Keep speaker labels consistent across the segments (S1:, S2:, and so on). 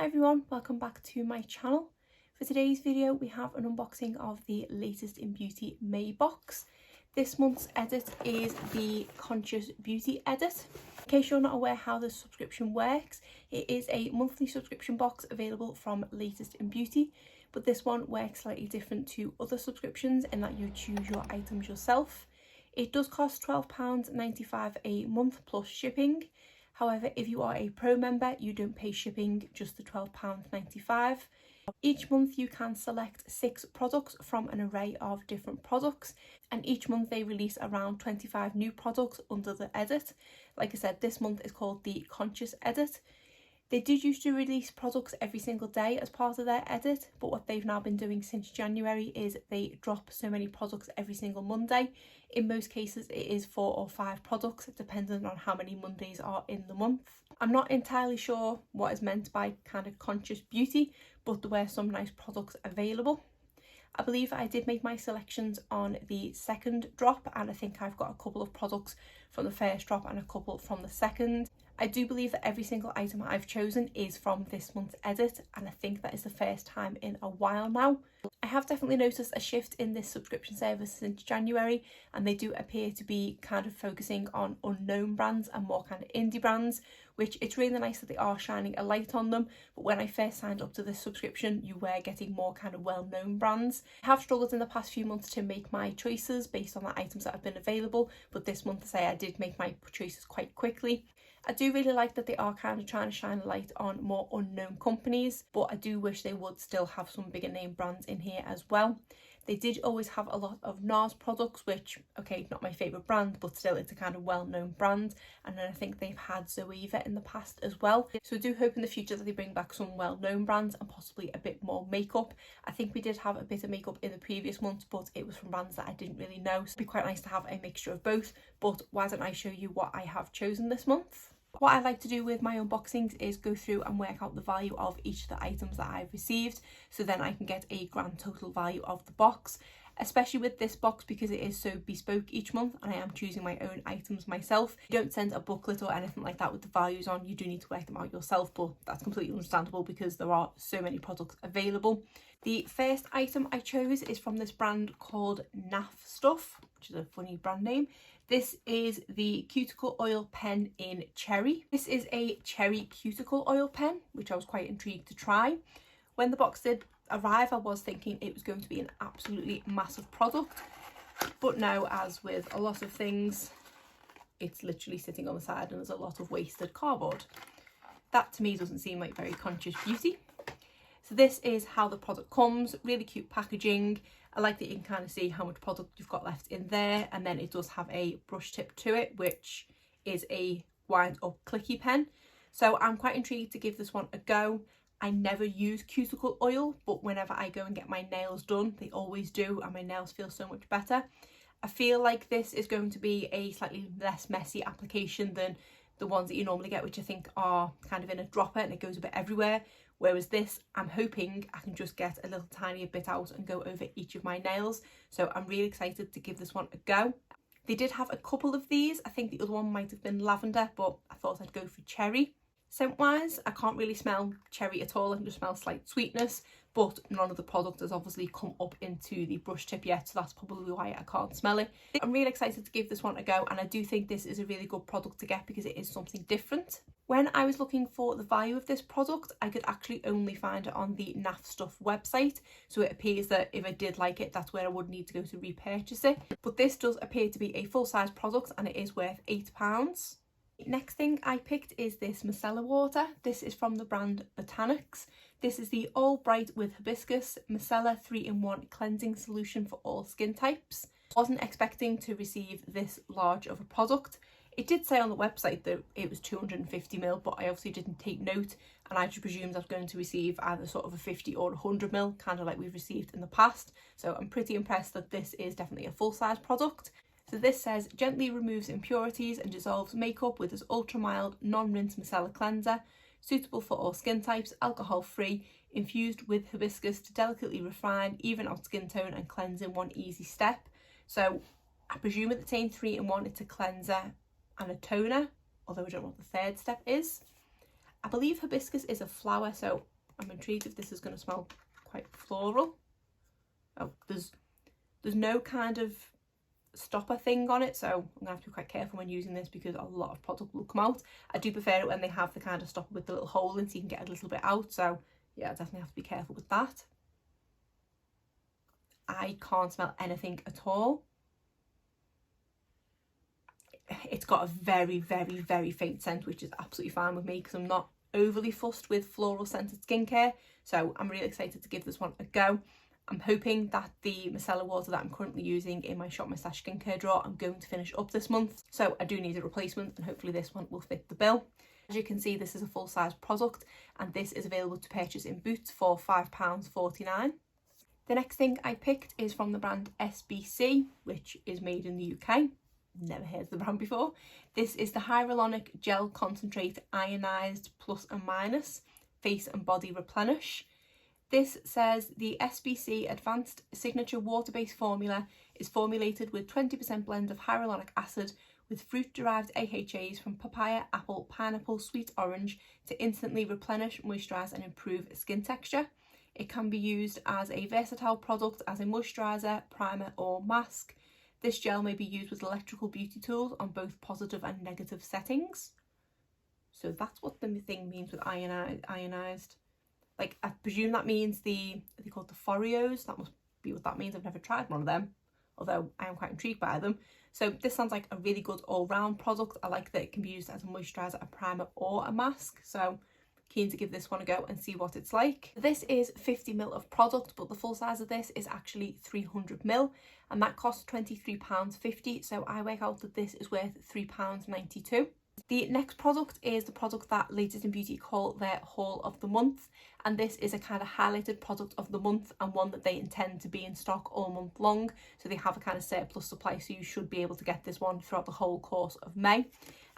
S1: Hi everyone, welcome back to my channel. For today's video we have an unboxing of the latest in beauty May box. This month's edit is the Conscious Beauty edit. In case you're not aware how this subscription works, it is a monthly subscription box available from Latest in Beauty, but this one works slightly different to other subscriptions in that you choose your items yourself. It does cost £12.95 a month plus shipping. However, if you are a pro member, you don't pay shipping, just the £12.95. Each month you can select 6 products from an array of different products, and each month they release around 25 new products under the edit. Like I said, this month is called the Conscious edit. They did used to release products every single day as part of their edit, but what they've now been doing since January is they drop so many products every single Monday. In most cases it is 4 or 5 products, depending on how many Mondays are in the month. I'm not entirely sure what is meant by kind of conscious beauty, but there were some nice products available. I believe I did make my selections on the second drop, and I think I've got a couple of products from the first drop and a couple from the second. I do believe that every single item I've chosen is from this month's edit, and I think that is the first time in a while now. I have definitely noticed a shift in this subscription service since January, and they do appear to be kind of focusing on unknown brands and more kind of indie brands, which it's really nice that they are shining a light on them. But when I first signed up to this subscription, you were getting more kind of well-known brands. I have struggled in the past few months to make my choices based on the items that have been available, but this month, I did make my choices quite quickly. I do really like that they are kind of trying to shine a light on more unknown companies, but I do wish they would still have some bigger name brands in here as well. They did always have a lot of NARS products, which, okay, not my favourite brand, but still it's a kind of well-known brand. And then I think they've had Zoeva in the past as well. So I do hope in the future that they bring back some well-known brands and possibly a bit more makeup. I think we did have a bit of makeup in the previous months, but it was from brands that I didn't really know. So it'd be quite nice to have a mixture of both. But why don't I show you what I have chosen this month? What I like to do with my unboxings is go through and work out the value of each of the items that I've received, so then I can get a grand total value of the box, especially with this box because it is so bespoke each month and I am choosing my own items myself. You don't send a booklet or anything like that with the values on, you do need to work them out yourself, but that's completely understandable because there are so many products available. The first item I chose is from this brand called Naf Stuff, which is a funny brand name. This is the cuticle oil pen in cherry. This is a cherry cuticle oil pen, which I was quite intrigued to try. When the box did arrive, I was thinking it was going to be an absolutely massive product, but no, as with a lot of things, it's literally sitting on the side and there's a lot of wasted cardboard. That to me doesn't seem like very conscious beauty. So this is how the product comes, really cute packaging. I like that you can kind of see how much product you've got left in there, and then it does have a brush tip to it, which is a wind up clicky pen. So I'm quite intrigued to give this one a go. I never use cuticle oil, but whenever I go and get my nails done, they always do, and my nails feel so much better. I feel like this is going to be a slightly less messy application than the ones that you normally get, which I think are kind of in a dropper and it goes a bit everywhere. Whereas this, I'm hoping I can just get a little tiny bit out and go over each of my nails. So I'm really excited to give this one a go. They did have a couple of these. I think the other one might have been lavender, but I thought I'd go for cherry. Scent wise, I can't really smell cherry at all. I can just smell slight sweetness, but none of the product has obviously come up into the brush tip yet, so that's probably why I can't smell it. I'm really excited to give this one a go, and I do think this is a really good product to get because it is something different. When I was looking for the value of this product, I could actually only find it on the Naf Stuff website, so it appears that if I did like it, that's where I would need to go to repurchase it. But this does appear to be a full-size product and it is worth £8. Next thing I picked is this micellar water. This is from the brand Botanix. This is the All Bright with Hibiscus Micellar 3-in-1 Cleansing Solution for all skin types. Wasn't expecting to receive this large of a product. It did say on the website that it was 250ml, but I obviously didn't take note, and I just presumed I was going to receive either sort of a 50 or 100ml, kind of like we've received in the past. So I'm pretty impressed that this is definitely a full-size product. So this says, gently removes impurities and dissolves makeup with this ultra-mild, non-rinse micellar cleanser, suitable for all skin types, alcohol-free, infused with hibiscus to delicately refine, even out skin tone and cleanse in one easy step. So I presume with the saying 3-in-1, it's a cleanser and a toner, although I don't know what the third step is. I believe hibiscus is a flower, so I'm intrigued if this is going to smell quite floral. Oh, there's no kind of stopper thing on it, so I'm gonna have to be quite careful when using this because a lot of product will come out. I do prefer it when they have the kind of stopper with the little hole in so you can get a little bit out, so yeah, I definitely have to be careful with that. I can't smell anything at all. It's got a very, very, very faint scent, which is absolutely fine with me because I'm not overly fussed with floral scented skincare, so I'm really excited to give this one a go. I'm hoping that the micellar water that I'm currently using in my Shop My Stash skincare drawer I'm going to finish up this month, so I do need a replacement and hopefully this one will fit the bill. As you can see, this is a full-size product and this is available to purchase in Boots for £5.49. The next thing I picked is from the brand SBC, which is made in the UK. Never heard of the brand before. This is the Hyaluronic Gel Concentrate Ionized Plus and Minus Face and Body Replenish. This says the SBC Advanced Signature Water-Based Formula is formulated with 20% blend of hyaluronic acid with fruit-derived AHAs from papaya, apple, pineapple, sweet orange to instantly replenish, moisturise and improve skin texture. It can be used as a versatile product as a moisturiser, primer or mask. This gel may be used with electrical beauty tools on both positive and negative settings. So that's what the thing means with ionized. Like, I presume that means are they called the Forios? That must be what that means. I've never tried one of them, although I am quite intrigued by them. So this sounds like a really good all-round product. I like that it can be used as a moisturiser, a primer or a mask. So keen to give this one a go and see what it's like. This is 50ml of product, but the full size of this is actually 300ml and that costs £23.50. So I work out that this is worth £3.92. The next product is the product that Latest in Beauty call their haul of the month, and this is a kind of highlighted product of the month and one that they intend to be in stock all month long, so they have a kind of surplus supply, so you should be able to get this one throughout the whole course of May.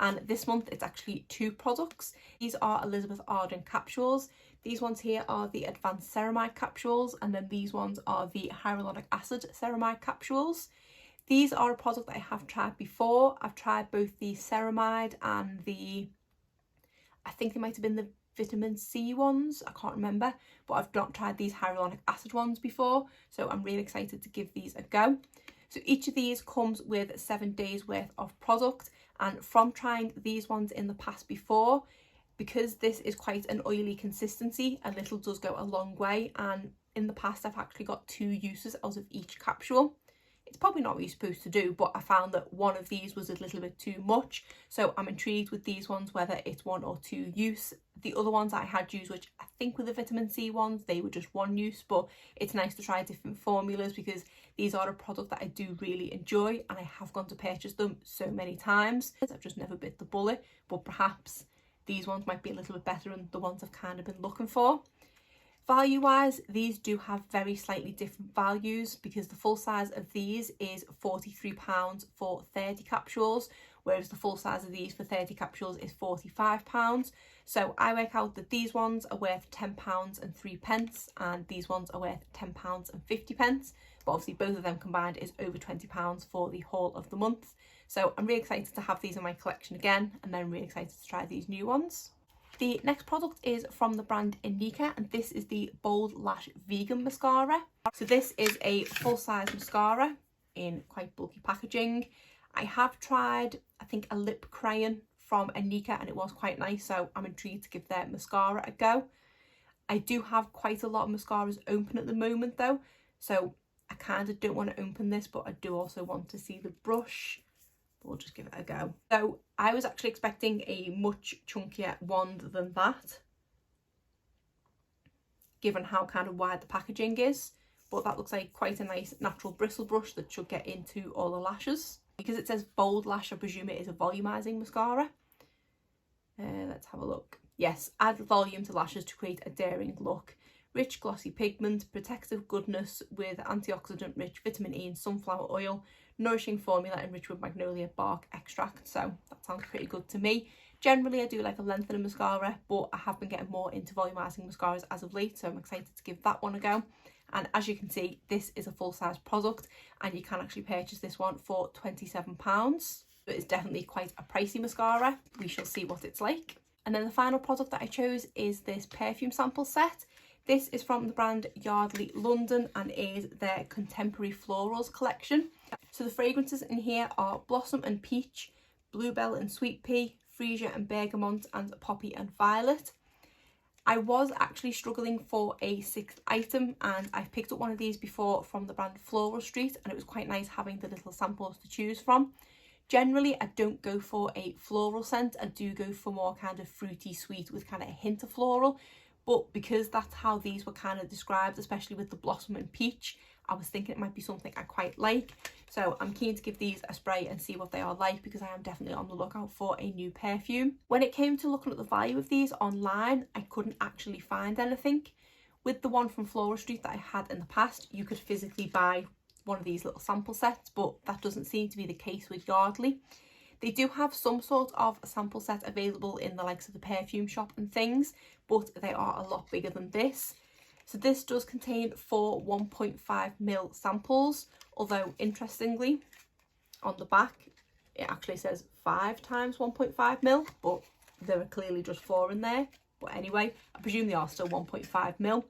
S1: And this month it's actually 2 products. These are Elizabeth Arden capsules. These ones here are the Advanced Ceramide capsules, and then these ones are the Hyaluronic Acid Ceramide capsules. These are a product that I have tried before. I've tried both the ceramide and I think they might have been the vitamin C ones, I can't remember, but I've not tried these hyaluronic acid ones before, so I'm really excited to give these a go. So each of these comes with 7 days worth of product, and from trying these ones in the past before, because this is quite an oily consistency, a little does go a long way, and in the past I've actually got 2 uses out of each capsule. It's probably not what you're supposed to do, but I found that one of these was a little bit too much. So I'm intrigued with these ones, whether it's 1 or 2 use. The other ones I had used, which I think were the vitamin C ones, they were just 1 use, but it's nice to try different formulas because these are a product that I do really enjoy and I have gone to purchase them so many times. I've just never bit the bullet, but perhaps these ones might be a little bit better than the ones I've kind of been looking for. Value wise, these do have very slightly different values because the full size of these is £43 for 30 capsules, whereas the full size of these for 30 capsules is £45. So I work out that these ones are worth £10 and 3 pence and these ones are worth £10 and 50 pence. But obviously both of them combined is over £20 for the haul of the month. So I'm really excited to have these in my collection again, and then I'm really excited to try these new ones. The next product is from the brand Indica, and this is the Bold Lash Vegan Mascara. So this is a full-size mascara in quite bulky packaging. I have tried, I think, a lip crayon from Indica and it was quite nice, so I'm intrigued to give their mascara a go. I do have quite a lot of mascaras open at the moment though, so I kind of don't want to open this, but I do also want to see the brush. We'll just give it a go. So I was actually expecting a much chunkier wand than that, given how kind of wide the packaging is, but that looks like quite a nice natural bristle brush that should get into all the lashes. Because it says Bold Lash, I presume it is a volumizing mascara. Let's have a look. Yes, add volume to lashes to create a daring look. Rich glossy pigment, protective goodness with antioxidant rich vitamin E and sunflower oil, nourishing formula enriched with magnolia bark extract. So that sounds pretty good to me. Generally I do like a lengthening mascara, but I have been getting more into volumizing mascaras as of late, so I'm excited to give that one a go. And as you can see, this is a full-size product and you can actually purchase this one for £27. But it's definitely quite a pricey mascara. We shall see what it's like. And then the final product that I chose is this perfume sample set. This is from the brand Yardley London and is their Contemporary Florals collection. So the fragrances in here are Blossom and Peach, Bluebell and Sweet Pea, Freesia and Bergamot, and Poppy and Violet. I was actually struggling for a 6th item, and I've picked up one of these before from the brand Floral Street, and it was quite nice having the little samples to choose from. Generally, I don't go for a floral scent. I do go for more kind of fruity sweet with kind of a hint of floral. But because that's how these were kind of described, especially with the Blossom and Peach, I was thinking it might be something I quite like. So I'm keen to give these a spray and see what they are like, because I am definitely on the lookout for a new perfume. When it came to looking at the value of these online, I couldn't actually find anything. With the one from Floral Street that I had in the past, you could physically buy one of these little sample sets, but that doesn't seem to be the case with Yardley. They do have some sort of sample set available in the likes of the perfume shop and things, but they are a lot bigger than this. So this does contain 4 1.5ml samples, although interestingly on the back it actually says 5 times 1.5ml, but there are clearly just 4 in there. But anyway, I presume they are still 1.5ml.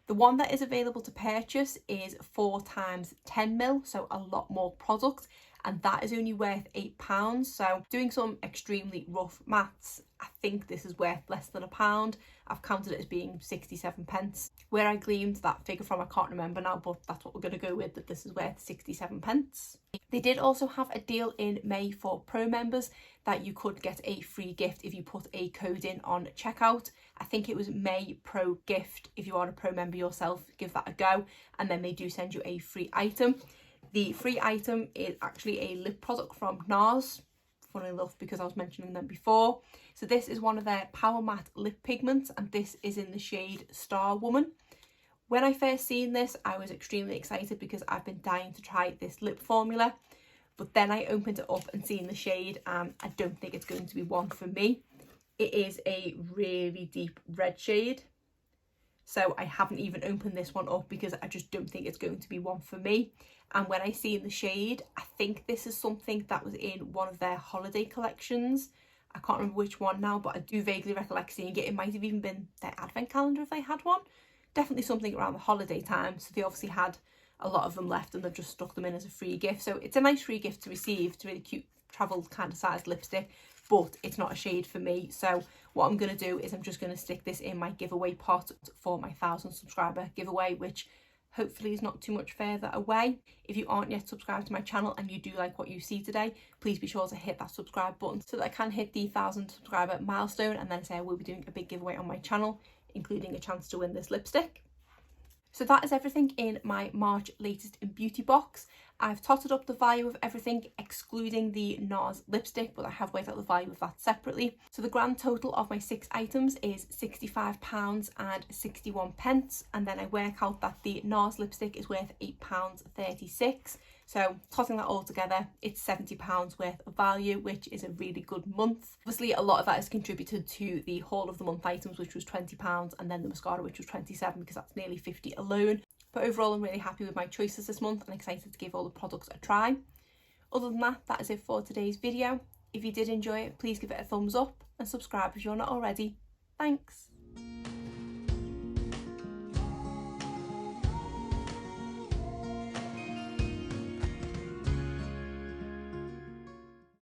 S1: The one that is available to purchase is 4 times 10ml, so a lot more product, and that is only worth £8. So doing some extremely rough maths, I think this is worth less than £1. I've counted it as being 67 pence. Where I gleaned that figure from, I can't remember now, but that's what we're going to go with, that this is worth 67 pence. They did also have a deal in May for Pro members that you could get a free gift if you put a code in on checkout. I think it was May Pro Gift. If you are a Pro member yourself, give that a go, and then they do send you a free item. The free item is actually a lip product from NARS, funnily enough, because I was mentioning them before. So this is one of their Power Matte lip pigments, and this is in the shade Star Woman. When I first seen this, I was extremely excited because I've been dying to try this lip formula. But then I opened it up and seen the shade, and I don't think it's going to be one for me. It is a really deep red shade. So I haven't even opened this one up because I just don't think it's going to be one for me. And when I see in the shade, I think this is something that was in one of their holiday collections. I can't remember which one now, but I do vaguely recollect seeing it. It might have even been their advent calendar if they had one. Definitely something around the holiday time. So they obviously had a lot of them left and they've just stuck them in as a free gift. So it's a nice free gift to receive. It's a really cute travel kind of sized lipstick, but it's not a shade for me. So what I'm going to do is I'm just going to stick this in my giveaway pot for my 1,000 subscriber giveaway, which hopefully is not too much further away. If you aren't yet subscribed to my channel and you do like what you see today, please be sure to hit that subscribe button so that I can hit the 1,000 subscriber milestone, and then say I will be doing a big giveaway on my channel, including a chance to win this lipstick. So that is everything in my March latest in beauty box. I've totted up the value of everything excluding the NARS lipstick, but I have worked out the value of that separately. So the grand total of my 6 items is £65.61, and then I work out that the NARS lipstick is worth £8.36. So tossing that all together, it's £70 worth of value, which is a really good month. Obviously a lot of that is contributed to the haul of the month items, which was £20, and then the mascara, which was £27, because that's nearly £50 alone. But overall, I'm really happy with my choices this month and excited to give all the products a try. Other than that, that is it for today's video. If you did enjoy it, please give it a thumbs up and subscribe if you're not already. Thanks.